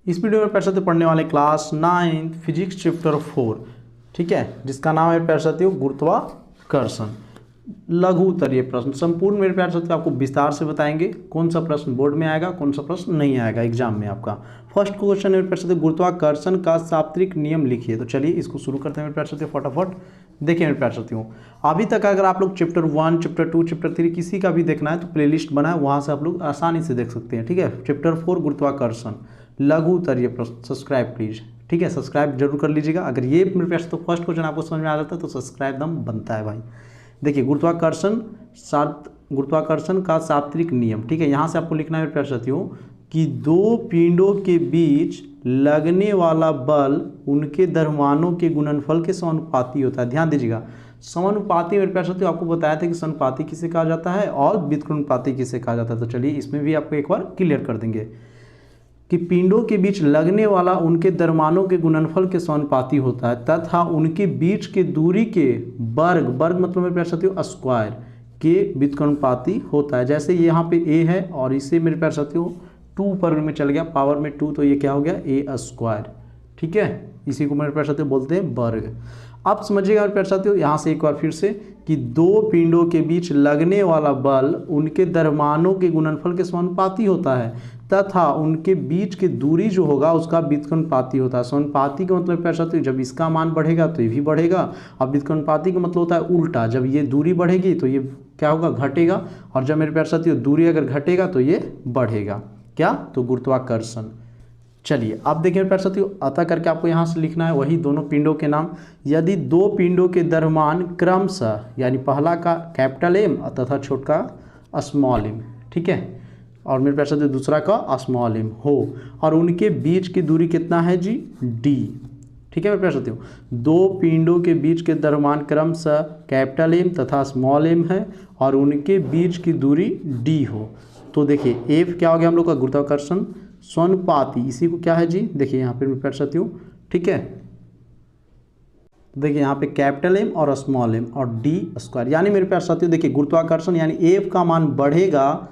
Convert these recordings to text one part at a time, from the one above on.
इस वीडियो में प्यारे साथियों पढ़ने वाले क्लास 9 फिजिक्स चैप्टर 4, ठीक है, जिसका नाम है प्यारे साथियों गुरुत्वाकर्षण। लघु उत्तरीय प्रश्न संपूर्ण मेरे प्यारे साथियों आपको विस्तार से बताएंगे कौन सा प्रश्न बोर्ड में आएगा, कौन सा प्रश्न नहीं आएगा एग्जाम में आपका। फर्स्ट क्वेश्चन है मेरे प्यारे साथियों गुरुत्वाकर्षण का शास्त्रीय नियम लिखिए। तो चलिए इसको शुरू करते हैं मेरे प्यारे साथियों फटाफट। देखिए मेरे प्यारे साथियों, अभी तक अगर आप लोग चैप्टर 1, चैप्टर 2, चैप्टर 3 किसी का भी देखना है तो प्लेलिस्ट बना है, वहाँ से आप लोग आसानी से देख सकते हैं। ठीक है, चैप्टर 4 गुरुत्वाकर्षण लघु उत्तरीय प्रश्न, सब्सक्राइब प्लीज। ठीक है, सब्सक्राइब जरूर कर लीजिएगा। अगर ये मेरे प्यारे तो फर्स्ट क्वेश्चन आपको समझ में आ जाता है तो सब्सक्राइब दम बनता है भाई। देखिए गुरुत्वाकर्षण का शास्त्रीय नियम, ठीक है, यहाँ से आपको लिखना है मेरे प्यारे साथियों कि दो पिंडों के बीच लगने वाला बल उनके द्रव्यमानों के गुणनफल के समानुपाती होता है। ध्यान दीजिएगा, समानुपाती मेरे प्यारे साथियों आपको बताया था कि समानुपाती किसे कहा जाता है और व्युत्क्रमानुपाती किसे कहा जाता है। तो चलिए इसमें भी आपको एक बार क्लियर कर देंगे कि पिंडों के बीच लगने वाला उनके द्रव्यमानों के गुणनफल के समानुपाती होता है तथा उनके बीच के दूरी के वर्ग मतलब मेरे प्यारे साथियों स्क्वायर के व्युत्क्रमानुपाती होता है। जैसे यहाँ पे a है और इसे मेरे प्यारे साथियों 2 पर में चल गया, पावर में 2, तो ये क्या हो गया a स्क्वायर। ठीक है, इसी को मेरे प्यारे साथियों बोलते हैं वर्ग। अब समझिएगा मेरे प्यारे साथियों यहाँ से एक बार फिर से कि दो पिंडों के बीच लगने वाला बल उनके द्रव्यमानों के गुणनफल के समानुपाती होता है तथा उनके बीच की दूरी जो होगा उसका व्युत्क्रमानुपाती होता है। समानुपाती का मतलब प्यारे साथियों जब इसका मान बढ़ेगा तो ये भी बढ़ेगा, और व्युत्क्रमानुपाती का मतलब होता है उल्टा, जब ये दूरी बढ़ेगी तो ये क्या होगा, घटेगा, और जब मेरे प्यारे साथियों दूरी अगर घटेगा तो ये बढ़ेगा। क्या? तो गुरुत्वाकर्षण। चलिए अब देखिए प्यारे साथियों, अतः करके आपको यहाँ से लिखना है वही दोनों पिंडों के नाम। यदि दो पिंडों के द्रव्यमान क्रमशः, यानी पहला का कैपिटल एम तथा छोटा स्मॉल एम, ठीक है, और मेरे प्यारे साथियों दूसरा का स्मॉल एम हो, और उनके बीच की दूरी कितना है जी, डी। ठीक है मेरे प्यारे साथियों, दो पिंडों के बीच के द्रव्यमान क्रमशः कैपिटल एम तथा स्मॉल एम है और उनके बीच की दूरी डी हो। तो देखिए एफ क्या हो गया हम लोग का, गुरुत्वाकर्षण समानुपाती, इसी को क्या है जी, देखिए यहाँ पे मेरे प्यारे साथियों, ठीक है, देखिए यहाँ पे कैपिटल एम और स्मॉल एम और डी स्क्वायर, यानी मेरे प्यारे साथियों देखिए गुरुत्वाकर्षण यानी एफ का मान बढ़ेगा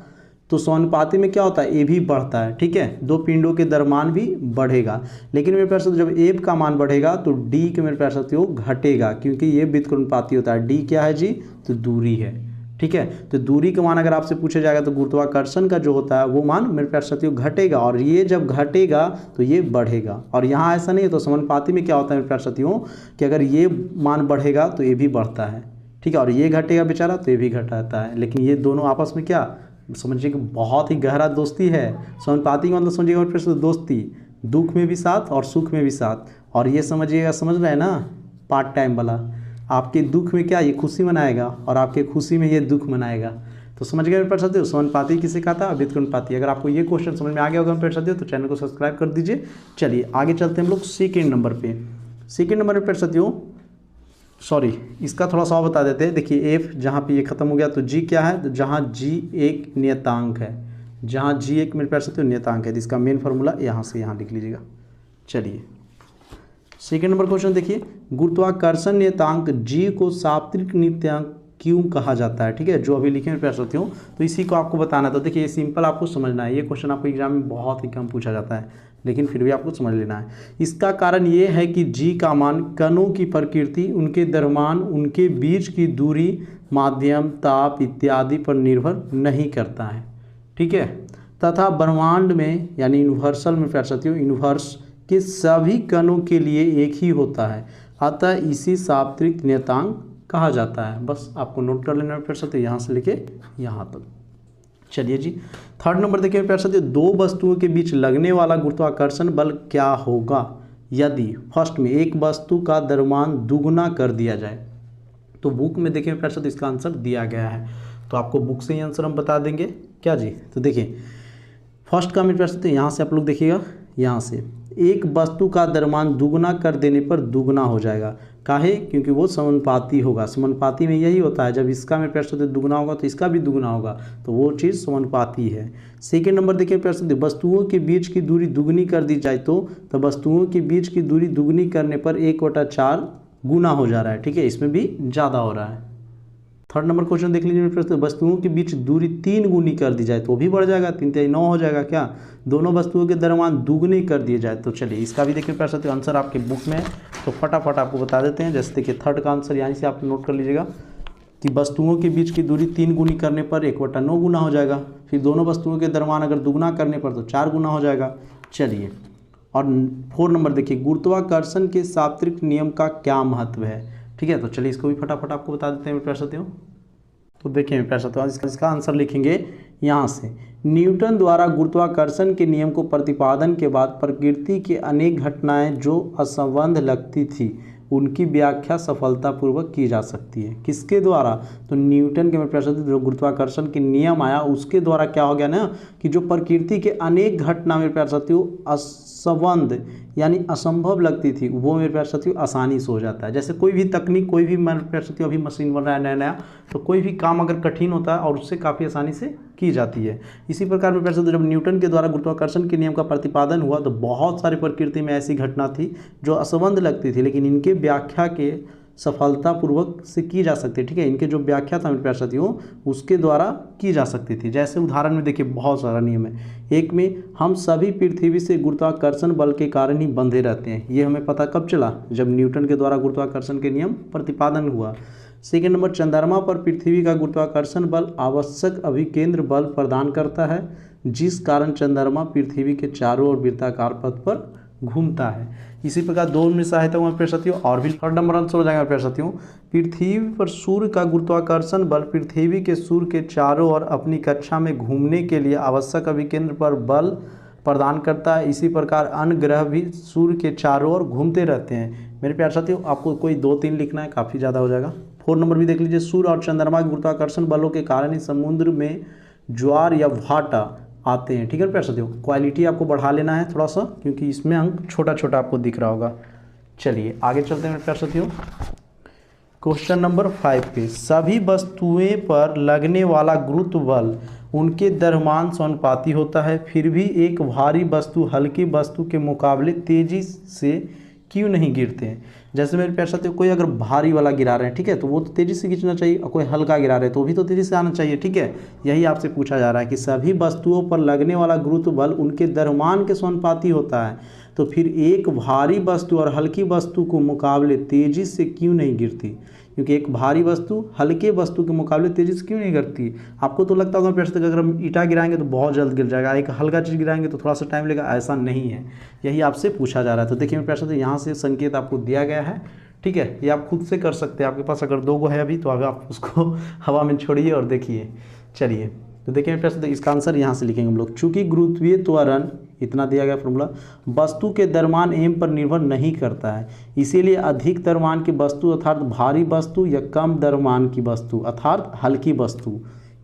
तो समानुपाती में क्या होता है, ए भी बढ़ता है। ठीक है, दो पिंडों के द्रव्यमान भी बढ़ेगा, लेकिन मेरे प्यारे साथियों जब एफ का मान बढ़ेगा तो डी के मेरे प्यारे साथियों घटेगा, क्योंकि ये व्युत्क्रमानुपाती होता है। डी क्या है जी, तो दूरी है। ठीक है, तो दूरी का मान अगर आपसे पूछा जाएगा तो गुरुत्वाकर्षण का जो होता है वो मान मेरे प्यारे साथियों घटेगा, और ये जब घटेगा तो ये बढ़ेगा, और यहाँ ऐसा नहीं है। तो समानुपाती में क्या होता है मेरे प्यारे साथियों कि अगर ये मान बढ़ेगा तो ये भी बढ़ता है, ठीक है, और ये घटेगा बेचारा तो ये भी घटाता है, लेकिन ये दोनों आपस में क्या समझिए कि बहुत ही गहरा दोस्ती है। समानुपाती का मतलब समझिएगा मेरे प्यारे दोस्ती, दुख में भी साथ और सुख में भी साथ, और ये समझिएगा, समझ रहे हैं ना, पार्ट टाइम वाला, आपके दुख में क्या ये खुशी मनाएगा और आपके खुशी में ये दुख मनाएगा। तो समझ गए मेरे प्यारे साथियों, समानुपाती किसे कहा था, व्युत्क्रमानुपाती। अगर आपको ये क्वेश्चन समझ में आ गया होगा मेरे प्यारे साथियों तो चैनल को सब्सक्राइब कर दीजिए। चलिए आगे चलते हैं हम लोग सेकेंड नंबर पे। सेकेंड नंबर में प्यारे साथियों, सॉरी इसका थोड़ा सा बता देते हैं। देखिए एफ जहाँ पे ये खत्म हो गया तो जी क्या है, तो जहाँ जी एक नियतांक है, जहाँ जी एक मेरे प्यारे साथियों नियतांक है, इसका मेन फार्मूला यहाँ से यहाँ लिख लीजिएगा। चलिए सेकेंड नंबर क्वेश्चन देखिए, गुरुत्वाकर्षण नियतांक जी को शास्त्रीय नियतांक क्यों कहा जाता है। ठीक है, जो अभी लिखे मेरे प्यारे साथियों, तो इसी को आपको बताना। तो देखिए ये सिंपल आपको समझना है, ये क्वेश्चन आपको एग्जाम में बहुत ही कम पूछा जाता है, लेकिन फिर भी आपको समझ लेना है। इसका कारण ये है कि जी का मान कणों की प्रकृति, उनके द्रव्यमान, उनके बीच की दूरी, माध्यम, ताप इत्यादि पर निर्भर नहीं करता है। ठीक है, तथा ब्रह्मांड में यानी यूनिवर्सल में प्यारे साथियों, यूनिवर्स के सभी कणों के लिए एक ही होता है, अतः इसी शास्त्रीय नियतांक कहा जाता है। बस आपको नोट कर लेना प्यारे साथियों, यहाँ से लेके यहाँ तक। चलिए जी थर्ड नंबर देखिए प्यारे साथियों, दो वस्तुओं के बीच लगने वाला गुरुत्वाकर्षण बल क्या होगा यदि फर्स्ट में एक वस्तु का द्रव्यमान दुगुना कर दिया जाए। तो बुक में देखिए प्यारे साथियों इसका आंसर दिया गया है, तो आपको बुक से ही आंसर हम बता देंगे क्या जी। तो देखिए फर्स्ट का मेरे प्यारे साथियों यहाँ से आप लोग देखिएगा, यहाँ से एक वस्तु का द्रव्यमान दुगुना कर देने पर दुगुना हो जाएगा। काहे? क्योंकि वो समानुपाती होगा। समानुपाती में यही होता है, जब इसका मेरे प्यारे साथियों दुगुना होगा तो इसका भी दुगुना होगा, तो वो चीज़ समानुपाती है। सेकेंड नंबर देखिए प्यारे साथियों, वस्तुओं के बीच की दूरी दुगनी कर दी जाए तो वस्तुओं के बीच की दूरी दुगनी करने पर 1/4 गुना हो जा रहा है। ठीक है, इसमें भी ज़्यादा हो रहा है। थर्ड नंबर क्वेश्चन देख लीजिए प्रश्न, वस्तुओं के बीच दूरी 3 गुनी कर दी जाए तो भी बढ़ जाएगा, 3 3 9 हो जाएगा क्या, दोनों वस्तुओं के दरम्यान दुगने कर दिए जाए। तो चलिए इसका भी देखिए प्रश्न, आंसर आपके बुक में है तो फटाफट आपको बता देते हैं। जैसे देखिए थर्ड का आंसर यहाँ से आप नोट कर लीजिएगा कि वस्तुओं के बीच की दूरी 3 गुनी करने पर 1/9 गुना हो जाएगा, फिर दोनों वस्तुओं के दरम्यान अगर दुगना करने पर तो 4 गुना हो जाएगा। चलिए और 4 नंबर देखिए, गुरुत्वाकर्षण के सापेक्ष नियम का क्या महत्व है। ठीक है, तो चलिए इसको भी फटाफट आपको बता देते हैं मेरे प्यारे साथियों। तो देखिए मेरे प्यारे साथियों, इसका आंसर लिखेंगे यहाँ से, न्यूटन द्वारा गुरुत्वाकर्षण के नियम को प्रतिपादन के बाद प्रकृति की अनेक घटनाएं जो असंबद्ध लगती थी उनकी व्याख्या सफलतापूर्वक की जा सकती है। किसके द्वारा, तो न्यूटन के मेरे प्यारे साथियों जो गुरुत्वाकर्षण के नियम आया उसके द्वारा क्या हो गया ना कि जो प्रकृति के अनेक घटना मेरे प्यारे साथियों असंबद्ध यानी असंभव लगती थी वो मेरे प्यारे साथियों आसानी से हो जाता है। जैसे कोई भी तकनीक, कोई भी मेरे प्यारे साथियों अभी मशीन बन रहा है नया नया, तो कोई भी काम अगर कठिन होता है और उससे काफ़ी आसानी से की जाती है। इसी प्रकार मेरे प्यारे साथियों जब न्यूटन के द्वारा गुरुत्वाकर्षण के नियम का प्रतिपादन हुआ तो बहुत सारी प्रकृति में ऐसी घटना थी जो असंबद्ध लगती थी लेकिन इनके व्याख्या के सफलतापूर्वक से की जा सकती है। ठीक है, इनके जो व्याख्या था मेरे प्यारे साथियों उसके द्वारा की जा सकती थी। जैसे उदाहरण में देखिए बहुत सारा नियम है। एक में हम सभी पृथ्वी से गुरुत्वाकर्षण बल के कारण ही बंधे रहते हैं, ये हमें पता कब चला, जब न्यूटन के द्वारा गुरुत्वाकर्षण के नियम प्रतिपादन हुआ। सेकेंड नंबर, चंद्रमा पर पृथ्वी का गुरुत्वाकर्षण बल आवश्यक अभिकेंद्र बल प्रदान करता है जिस कारण चंद्रमा पृथ्वी के चारों ओर वृत्ताकार पथ पर घूमता है। इसी प्रकार दो में सहायता हुआ प्यारे साथियों, और भी थर्ड नंबर आंसर हो जाएगा प्यारे साथियों, पृथ्वी पर सूर्य का गुरुत्वाकर्षण बल पृथ्वी के सूर्य के चारों ओर अपनी कक्षा में घूमने के लिए आवश्यक अभिकेंद्र पर बल प्रदान करता है। इसी प्रकार अन्य ग्रह भी सूर्य के चारों ओर घूमते रहते हैं। मेरे प्यारे साथियों आपको कोई 2-3 लिखना है, काफ़ी ज़्यादा हो जाएगा। 4 नंबर भी देख लीजिए, सूर्य और चंद्रमा के गुरुत्वाकर्षण बलों के कारण ही समुद्र में ज्वार या भाटा आते हैं। ठीक है प्यारे साथियों, क्वालिटी आपको बढ़ा लेना है थोड़ा सा क्योंकि इसमें अंक छोटा छोटा आपको दिख रहा होगा। चलिए आगे चलते हैं प्यारे साथियों, क्वेश्चन नंबर 5 पे, सभी वस्तुएं पर लगने वाला गुरुत्व बल उनके द्रव्यमान समानुपाती होता है, फिर भी एक भारी वस्तु हल्की वस्तु के मुकाबले तेजी से क्यों नहीं गिरते हैं। जैसे मेरे प्यारे साथियों कोई अगर भारी वाला गिरा रहे हैं, ठीक है, तो वो तो तेज़ी से खींचना चाहिए, और कोई हल्का गिरा रहे हैं तो भी तो तेज़ी से आना चाहिए। ठीक है, यही आपसे पूछा जा रहा है कि सभी वस्तुओं पर लगने वाला गुरुत्व बल उनके द्रव्यमान के समानुपाती होता है, तो फिर एक भारी वस्तु और हल्की वस्तु को मुकाबले तेज़ी से क्यों नहीं गिरती, क्योंकि एक भारी वस्तु हल्के वस्तु के मुकाबले तेज़ी से क्यों नहीं गिरती। आपको तो लगता होगा प्यारे साथियों अगर हम ईंटा गिराएंगे तो बहुत जल्द गिर जाएगा, एक हल्का चीज़ गिराएंगे तो थोड़ा सा टाइम लगेगा, ऐसा नहीं है, यही आपसे पूछा जा रहा है। तो देखिए मेरे प्यारे साथियों यहाँ से संकेत आपको दिया गया है। ठीक है, ये आप खुद से कर सकते हैं, आपके पास अगर 2 गो है अभी तो अभी आप उसको हवा में छोड़िए और देखिए। चलिए तो देखिए मेरे प्यारे, इसका आंसर यहाँ से लिखेंगे हम लोग, चूँकि गुरुत्वीय त्वरण इतना दिया गया फॉर्मूला वस्तु के द्रव्यमान m पर निर्भर नहीं करता है, इसीलिए अधिक द्रव्यमान की वस्तु अर्थात भारी वस्तु या कम द्रव्यमान की वस्तु अर्थात हल्की वस्तु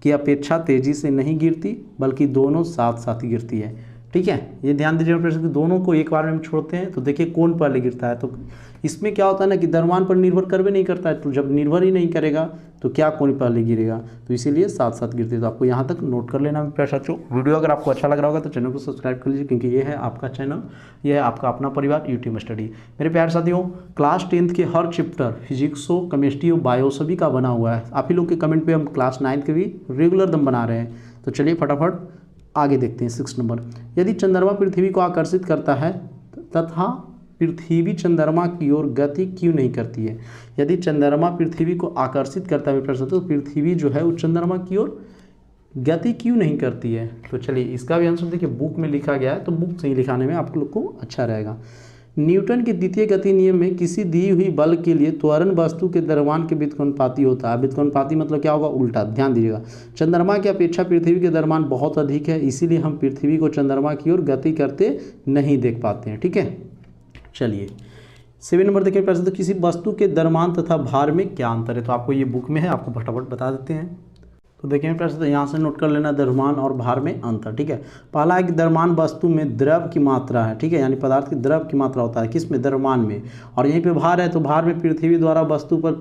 की अपेक्षा तेजी से नहीं गिरती बल्कि दोनों साथ साथ ही गिरती है। ठीक है, ये ध्यान दीजिए कि दोनों को एक बार में हम छोड़ते हैं तो देखिए कौन पहले गिरता है। तो इसमें क्या होता है ना कि द्रव्यमान पर निर्भर कर भी नहीं करता है, तो जब निर्भर ही नहीं करेगा तो क्या कौन पहले गिरेगा, तो इसीलिए साथ साथ गिरते हैं। तो आपको यहाँ तक नोट कर लेना प्यारे साथियों। वीडियो अगर आपको अच्छा लग रहा होगा तो चैनल को सब्सक्राइब कर लीजिए क्योंकि ये है आपका चैनल, ये है आपका अपना परिवार यूट्यूब स्टडी। मेरे प्यारे साथियों क्लास 10th के हर चैप्टर फिजिक्स हो, केमिस्ट्री हो, बायो सभी का बना हुआ है। आप ही लोग के कमेंट पे हम क्लास 9th के भी रेगुलर दम बना रहे हैं। तो चलिए फटाफट आगे देखते हैं। 6 नंबर, यदि चंद्रमा पृथ्वी को आकर्षित करता है तथा पृथ्वी चंद्रमा की ओर गति क्यों नहीं करती है। यदि चंद्रमा पृथ्वी को आकर्षित करता है तो पृथ्वी जो है वो चंद्रमा की ओर गति क्यों नहीं करती है। तो चलिए इसका भी आंसर देखिए बुक में लिखा गया है, तो बुक से ही लिखाने में आप लोग को अच्छा रहेगा। न्यूटन के द्वितीय गति नियम में किसी दी हुई बल के लिए त्वरण वस्तु के द्रव्यमान के व्युत्क्रमानुपाती होता है। व्युत्क्रमानुपाती मतलब क्या होगा, उल्टा। ध्यान दीजिएगा, चंद्रमा की अपेक्षा पृथ्वी के द्रव्यमान बहुत अधिक है, इसीलिए हम पृथ्वी को चंद्रमा की ओर गति करते नहीं देख पाते हैं। ठीक है, चलिए 7 नंबर देखिए प्यारे साथियों, किसी वस्तु के द्रव्यमान तथा भार में क्या अंतर है। तो आपको ये बुक में है, आपको फटाफट बता देते हैं। तो देखिए प्यारे साथियों यहाँ से नोट कर लेना द्रव्यमान और भार में अंतर। ठीक है, पहला है कि द्रव्यमान वस्तु में द्रव की मात्रा है। ठीक है, यानी पदार्थ की द्रव की मात्रा होता है किस में, द्रव्यमान में। और यहीं पे भार है, तो भार में पृथ्वी द्वारा वस्तु पर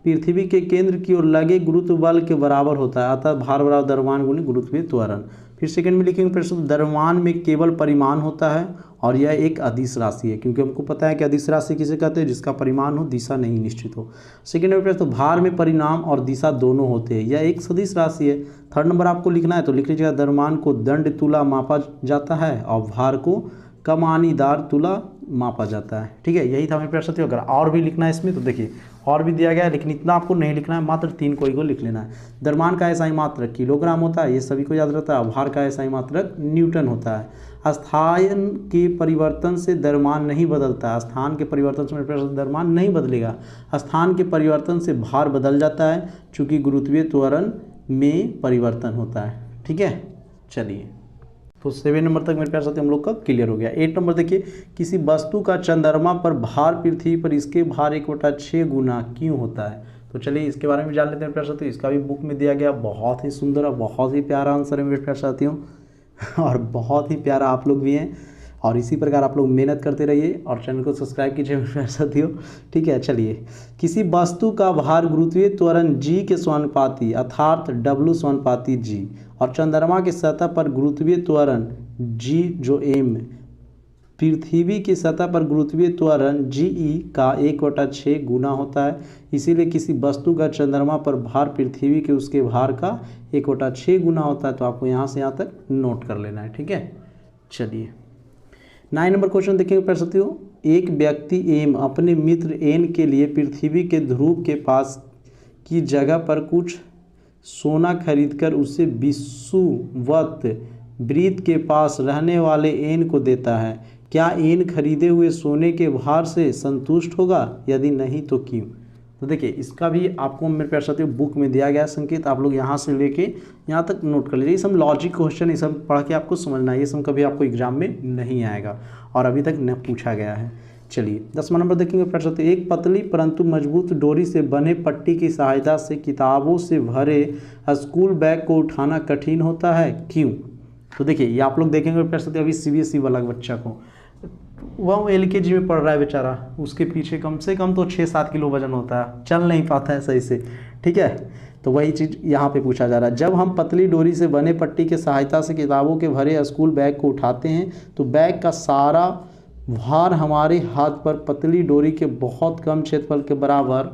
पृथ्वी के केंद्र की ओर लगे गुरुत्व बल के बराबर होता है, अतः भार बराबर द्रव्यमान गुणित गुरुत्वीय त्वरण। फिर सेकंड में लिखेंगे प्रश्न, द्रव्यमान में केवल परिमाण होता है और यह एक अदिश राशि है, क्योंकि हमको पता है कि अदिश राशि किसे कहते हैं, जिसका परिमाण हो दिशा नहीं निश्चित हो। सेकंड में प्रश्न, भार में परिमाण और दिशा दोनों होते हैं, यह एक सदिश राशि है। थर्ड नंबर आपको लिखना है तो लिख लीजिएगा, द्रव्यमान को दंड तुला मापा जाता है और भार को कमानीदार तुला मापा जाता है। ठीक है, यही था मेरे प्रश्न। अगर और भी लिखना है इसमें तो देखिए और भी दिया गया है, लेकिन इतना आपको नहीं लिखना है, मात्र 3 कोई को लिख लेना है। द्रव्यमान का एसआई मात्रक किलोग्राम होता है, ये सभी को याद रहता है। भार का एसआई मात्रक न्यूटन होता है। स्थान के परिवर्तन से द्रव्यमान नहीं बदलता है, स्थान के परिवर्तन से मेरे प्रश्न द्रव्यमान नहीं बदलेगा, स्थान के परिवर्तन से भार बदल जाता है, चूँकि गुरुत्वीय त्वरण में परिवर्तन होता है। ठीक है, चलिए तो 7 नंबर तक मेरे प्यार साथी हम लोग का क्लियर हो गया। 8 नंबर देखिए, किसी वस्तु का चंद्रमा पर भार पृथ्वी पर इसके भार 1/6 गुना क्यों होता है। तो चलिए इसके बारे में जान लेते हैं प्यार साथियों। इसका भी बुक में दिया गया, बहुत ही सुंदर और बहुत ही प्यारा आंसर है मेरे प्यार साथियों और बहुत ही प्यारा आप लोग भी हैं, और इसी प्रकार आप लोग मेहनत करते रहिए और चैनल को सब्सक्राइब कीजिए मेरे प्यार साथियों। ठीक है, चलिए, किसी वस्तु का भार गुरुत्वीय त्वरण g के समानुपाती अर्थात W समानुपाती g और चंद्रमा की सतह पर गुरुत्वीय त्वरण g जो m पृथ्वी की सतह पर गुरुत्वीय त्वरण GE का 1/6 गुना होता है, इसीलिए किसी वस्तु का चंद्रमा पर भार पृथ्वी के उसके भार का 1/6 गुना होता है। तो आपको यहाँ से यहाँ तक नोट कर लेना है। ठीक है, चलिए 9 नंबर क्वेश्चन देखेंगे प्यारे साथियों। एक व्यक्ति एम अपने मित्र एन के लिए पृथ्वी के ध्रुव के पास की जगह पर कुछ सोना खरीदकर उसे विषुवत वृत्त के पास रहने वाले एन को देता है। क्या एन खरीदे हुए सोने के भार से संतुष्ट होगा, यदि नहीं तो क्यों। तो देखिए इसका भी आपको मेरे प्यारे साथियों बुक में दिया गया संकेत, आप लोग यहाँ से लेके यहाँ तक नोट कर लीजिए। ये सब लॉजिक क्वेश्चन, ये सब पढ़ के आपको समझना है, ये सब कभी आपको एग्जाम में नहीं आएगा और अभी तक न पूछा गया है। चलिए 10वां नंबर देखेंगे प्यारे साथियों। एक पतली परंतु मजबूत डोरी से बने पट्टी की सहायता से किताबों से भरे स्कूल बैग को उठाना कठिन होता है, क्यों। तो देखिए ये आप लोग देखेंगे प्यारे साथियों, अभी CBSE वाला बच्चा को, वह LKG में पढ़ रहा है बेचारा, उसके पीछे कम से कम तो 6-7 किलो वजन होता है, चल नहीं पाता है सही से। ठीक है, तो वही चीज़ यहाँ पे पूछा जा रहा है। जब हम पतली डोरी से बने पट्टी के सहायता से किताबों के भरे स्कूल बैग को उठाते हैं तो बैग का सारा भार हमारे हाथ पर पतली डोरी के बहुत कम क्षेत्रफल के बराबर,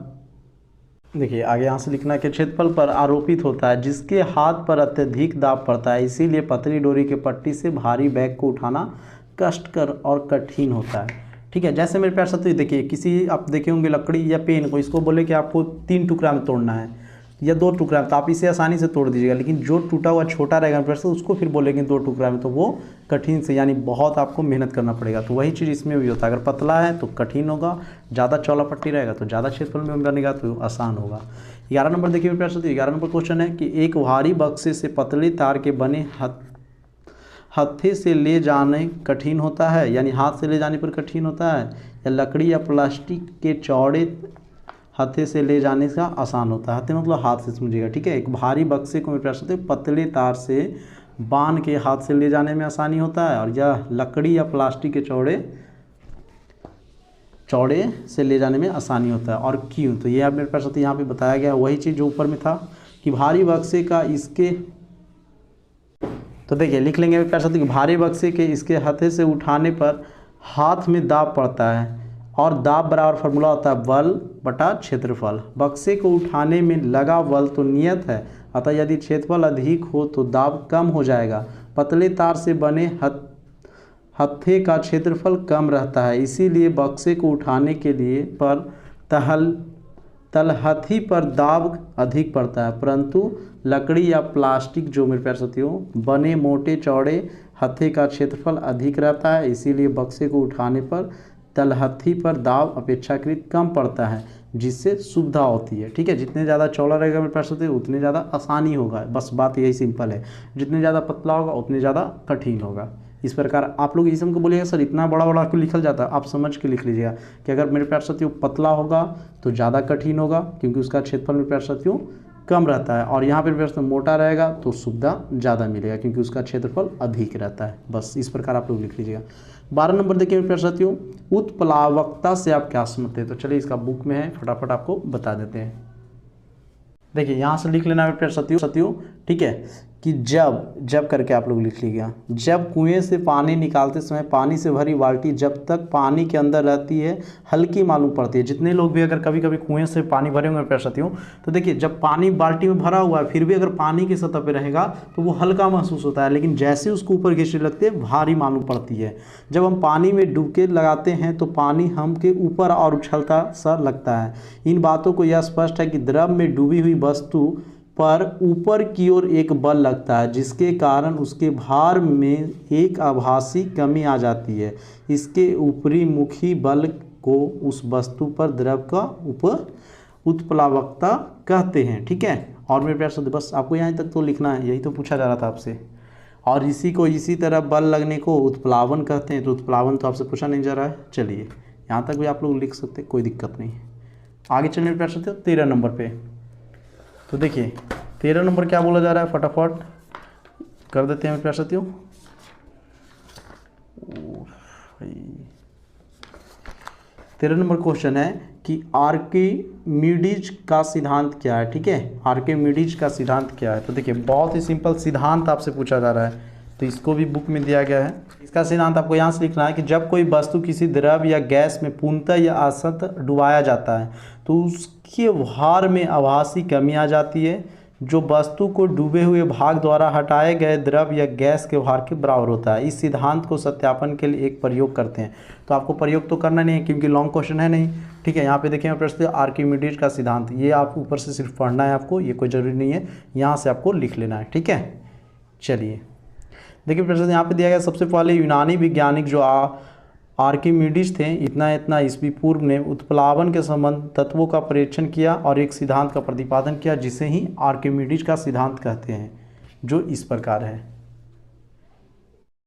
देखिए आगे यहाँ से लिखना के क्षेत्रफल पर आरोपित होता है, जिसके हाथ पर अत्यधिक दाब पड़ता है। इसीलिए पतली डोरी के पट्टी से भारी बैग को उठाना कष्टकर और कठिन होता है। ठीक है, जैसे मेरे प्यार साथियों देखिए, किसी आप देखे होंगे लकड़ी या पेन को, इसको बोले कि आपको 3 टुकड़ा में तोड़ना है या 2 टुकड़ा में, तो आप इसे आसानी से तोड़ दीजिएगा, लेकिन जो टूटा हुआ छोटा रहेगा प्यार साथियों उसको फिर बोलेंगे 2 टुकड़ा में, तो वो कठिन से, यानी बहुत आपको मेहनत करना पड़ेगा। तो वही चीज़ इसमें भी होता है, अगर पतला है तो कठिन होगा, ज़्यादा चौड़ा पट्टी रहेगा तो ज़्यादा क्षेत्रफल में बनेगा तो आसान होगा। 11 नंबर देखिए प्यार साथियों। 11 नंबर क्वेश्चन है कि एक भारी बक्से से पतले तार के बने हत्थे से ले जाने कठिन होता है, यानी हाथ से ले जाने पर कठिन होता है, या लकड़ी या प्लास्टिक के चौड़े हत्थे से ले जाने का आसान होता है। हत्थे मतलब हाथ से समझिएगा। ठीक है, एक भारी बक्से को मेरे प्यार साथियों पतले तार से बांध के हाथ से ले जाने में आसानी होता है, और यह लकड़ी या प्लास्टिक के चौड़े से ले जाने में आसानी होता है। और क्यों, तो ये आप मेरे प्यार साथियों यहाँ पे बताया गया, वही चीज़ जो ऊपर में था कि भारी बक्से का इसके, तो देखिए लिख लेंगे मेरे प्यार साथियों, भारी बक्से के इसके हत्थे से उठाने पर हाथ में दाब पड़ता है, और दाब बराबर फार्मूला होता है बल बटा क्षेत्रफल। बक्से को उठाने में लगा बल तो नियत है, अतः यदि क्षेत्रफल अधिक हो तो दाब कम हो जाएगा। पतले तार से बने हत्थे का क्षेत्रफल कम रहता है, इसीलिए बक्से को उठाने के लिए पर तलहथी पर दाब अधिक पड़ता है, परंतु लकड़ी या प्लास्टिक जो मेरे प्यारे साथियों बने मोटे चौड़े हत्थे का क्षेत्रफल अधिक रहता है, इसीलिए बक्से को उठाने पर तलहथी पर दाब अपेक्षाकृत कम पड़ता है, जिससे सुविधा होती है। ठीक है, जितने ज़्यादा चौड़ा रहेगा मेरे प्यारे साथियों उतने ज़्यादा आसानी होगा, बस बात यही सिंपल है। जितने ज़्यादा पतला होगा उतने ज़्यादा कठिन होगा। इस प्रकार आप लोग इस को बोलिएगा सर इतना बड़ा बड़ा क्यों लिखल जाता है, आप समझ के लिख लीजिएगा कि अगर मेरे प्यारे साथियों पतला होगा तो ज़्यादा कठिन होगा, क्योंकि उसका क्षेत्रफल मेरे प्यारे साथियों कम रहता है, और यहाँ पर मेरे साथियों मोटा रहेगा तो सुविधा ज़्यादा मिलेगा, क्योंकि उसका क्षेत्रफल अधिक रहता है। बस इस प्रकार आप लोग लिख लीजिएगा। 12 नंबर देखिए मेरे प्यारे साथियों, उत्प्लावकता से आप क्या समझते हैं। तो चलिए इसका बुक में है, फटाफट आपको बता देते हैं। देखिए यहाँ से लिख लेना मेरे प्यारे साथियों, ठीक है, कि जब करके आप लोग लिख लीजिएगा। जब कुएं से पानी निकालते समय पानी से भरी बाल्टी जब तक पानी के अंदर रहती है हल्की मालूम पड़ती है। जितने लोग भी अगर कभी कभी कुएं से पानी भरे होंगे प्यारे साथियों, तो देखिए जब पानी बाल्टी में भरा हुआ है फिर भी अगर पानी की सतह पे रहेगा तो वो हल्का महसूस होता है, लेकिन जैसे उसको ऊपर खींचने लगते हैं भारी मालूम पड़ती है। जब हम पानी में डुबकी लगाते हैं तो पानी हम के ऊपर और उछलता सा लगता है। इन बातों को यह स्पष्ट है कि द्रव में डूबी हुई वस्तु पर ऊपर की ओर एक बल लगता है जिसके कारण उसके भार में एक आभासी कमी आ जाती है। इसके ऊपरी मुखी बल को उस वस्तु पर द्रव का उत्प्लावकता कहते हैं, ठीक है। और मेरे प्यारे साथियों बस आपको यहाँ तक तो लिखना है, यही तो पूछा जा रहा था आपसे। और इसी को इसी तरह बल लगने को उत्प्लावन कहते हैं, तो उत्प्लावन तो आपसे पूछा नहीं जा रहा है। चलिए यहाँ तक भी आप लोग लिख सकते, कोई दिक्कत नहीं है। आगे चलिए मेरे प्यारे साथियों 13 नंबर पे। तो देखिए 13 नंबर क्या बोला जा रहा है, फटाफट कर देते हैं मेरे प्यारे साथियों। 13 नंबर क्वेश्चन है कि आर्किमिडीज का सिद्धांत क्या है, ठीक है। आर्किमिडीज का सिद्धांत क्या है, तो देखिए बहुत ही सिंपल सिद्धांत आपसे पूछा जा रहा है, तो इसको भी बुक में दिया गया है। इसका सिद्धांत आपको यहाँ से लिखना है कि जब कोई वस्तु किसी द्रव या गैस में पूर्णतः या असतः डुबाया जाता है तो उसके भार में आभासी कमी आ जाती है जो वस्तु को डूबे हुए भाग द्वारा हटाए गए द्रव या गैस के भार के बराबर होता है। इस सिद्धांत को सत्यापन के लिए एक प्रयोग करते हैं। तो आपको प्रयोग तो करना नहीं है क्योंकि लॉन्ग क्वेश्चन है नहीं, ठीक है। यहाँ पे देखें प्रश्न आर्किमिडीज का सिद्धांत, ये आप ऊपर से सिर्फ पढ़ना है आपको, ये कोई ज़रूरी नहीं है, यहाँ से आपको लिख लेना है, ठीक है। चलिए देखिए प्रश्न यहाँ पे दिया गया, सबसे पहले यूनानी वैज्ञानिक जो आर्किमिडीज थे इतना ईस्वी पूर्व ने उत्प्लावन के संबंध तत्वों का परीक्षण किया और एक सिद्धांत का प्रतिपादन किया जिसे ही आर्किमिडीज का सिद्धांत कहते हैं, जो इस प्रकार है।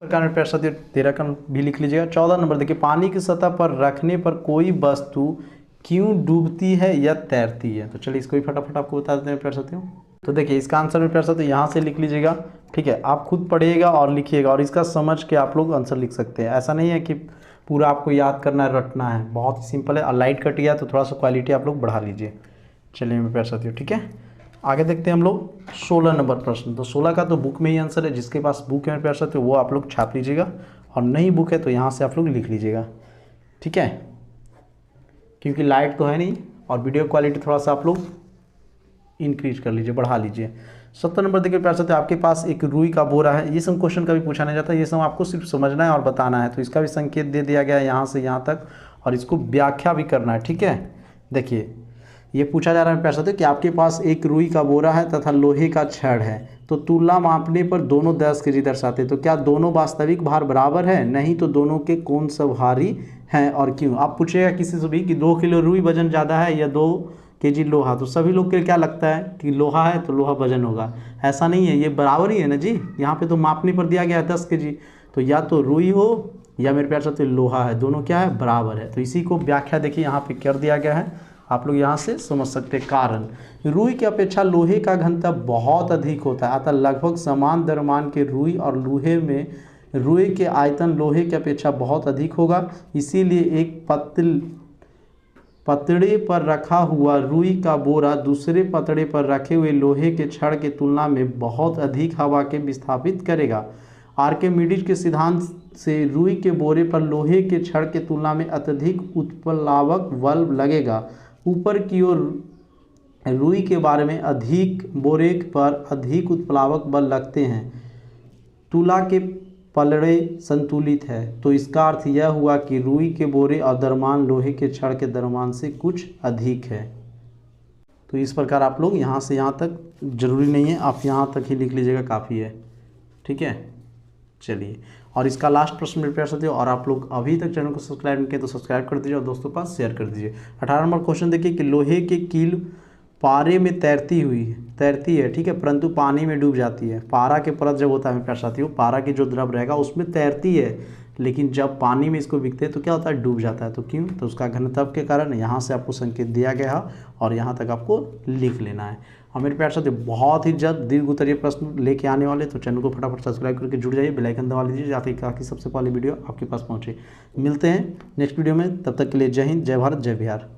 प्रकार में प्यारे साथियों 13 का भी लिख लीजिएगा। 14 नंबर देखिए, पानी की सतह पर रखने पर कोई वस्तु क्यों डूबती है या तैरती है। तो चलिए इसको भी फटाफट आपको बता देते हैं प्यारे साथियों। तो देखिए इसका आंसर में प्यारे साथियों यहाँ से लिख लीजिएगा, ठीक है। आप खुद पढ़िएगा और लिखिएगा और इसका समझ के आप लोग आंसर लिख सकते हैं। ऐसा नहीं है कि पूरा आपको याद करना है, रटना है, बहुत ही सिंपल है। और लाइट कट गया तो थोड़ा सा क्वालिटी आप लोग बढ़ा लीजिए। चलिए मेरे प्यारे साथियों, ठीक है। आगे देखते हैं हम लोग 16 नंबर प्रश्न। तो 16 का तो बुक में ही आंसर है, जिसके पास बुक है मेरे प्यारे साथियों वो आप लोग छाप लीजिएगा, और नहीं बुक है तो यहाँ से आप लोग लिख लीजिएगा, ठीक है। क्योंकि लाइट तो है नहीं और वीडियो क्वालिटी थोड़ा सा आप लोग इंक्रीज कर लीजिए, बढ़ा लीजिए। 17 नंबर देखिए प्यारे साथियों, आपके पास एक रुई का बोरा है। ये सब क्वेश्चन कभी पूछा नहीं जाता, ये सब आपको सिर्फ समझना है और बताना है। तो इसका भी संकेत दे दिया गया है यहाँ से यहाँ तक, और इसको व्याख्या भी करना है, ठीक है। देखिए ये पूछा जा रहा है प्यारे साथियों कि आपके पास एक रुई का बोरा है तथा लोहे का छड़ है, तो तुलना मापने पर दोनों 10 केजी दर्शाते हैं। तो क्या दोनों वास्तविक भार बराबर है? नहीं तो दोनों के कौन सा भारी है और क्यों? आप पूछेगा किसी से भी कि 2 किलो रुई वजन ज़्यादा है या 2 केजी लोहा, तो सभी लोग के क्या लगता है कि लोहा है तो लोहा वजन होगा। ऐसा नहीं है, ये बराबर ही है ना जी। यहाँ पे तो मापने पर दिया गया है 10 केजी, तो या तो रुई हो या मेरे प्यारे साथियों लोहा है, दोनों क्या है बराबर है। तो इसी को व्याख्या देखिए यहाँ पे कर दिया गया है, आप लोग यहाँ से समझ सकते हैं। कारण, रुई की अपेक्षा लोहे का घनत्व बहुत अधिक होता है, अतः लगभग समान द्रव्यमान के रुई और लोहे में रुई के आयतन लोहे की अपेक्षा बहुत अधिक होगा। इसीलिए एक पतड़े पर रखा हुआ रुई का बोरा दूसरे पतड़े पर रखे हुए लोहे के छड़ की तुलना में बहुत अधिक हवा के विस्थापित करेगा। आर्किमिडीज के सिद्धांत से रुई के बोरे पर लोहे के छड़ की तुलना में अत्यधिक उत्प्लावक बल लगेगा। ऊपर की ओर रुई के बारे में अधिक बोरे पर अधिक उत्प्लावक बल लगते हैं। तुला के पलड़े संतुलित है, तो इसका अर्थ यह हुआ कि रुई के बोरे और द्रव्यमान लोहे के छड़ के द्रव्यमान से कुछ अधिक है। तो इस प्रकार आप लोग यहाँ से यहाँ तक, जरूरी नहीं है आप यहाँ तक ही लिख लीजिएगा, काफ़ी है, ठीक है। चलिए, और इसका लास्ट प्रश्न मेरे प्यारे साथियों, और आप लोग अभी तक चैनल को सब्सक्राइब नहीं किए तो सब्सक्राइब कर दीजिए और दोस्तों के पास शेयर कर दीजिए। 18 नंबर क्वेश्चन देखिए कि लोहे की कील पारे में तैरती है, ठीक है, परंतु पानी में डूब जाती है। पारा के परत जब होता है मेरे प्यारे साथियों, पारा की जो द्रव रहेगा उसमें तैरती है, लेकिन जब पानी में इसको बिकते हैं तो क्या होता है, डूब जाता है। तो क्यों? तो उसका घनत्व के कारण। यहाँ से आपको संकेत दिया गया है और यहाँ तक आपको लिख लेना है। और मेरे प्यारे साथियों बहुत ही जल्द दीर्घ उत्तरीय प्रश्न लेके आने वाले, तो चैनल को फटाफट सब्सक्राइब करके जुड़ जाइए, बेल आइकन दबा लीजिए ताकि सबसे पहले वीडियो आपके पास पहुँचे। मिलते हैं नेक्स्ट वीडियो में, तब तक के लिए जय हिंद, जय भारत, जय बिहार।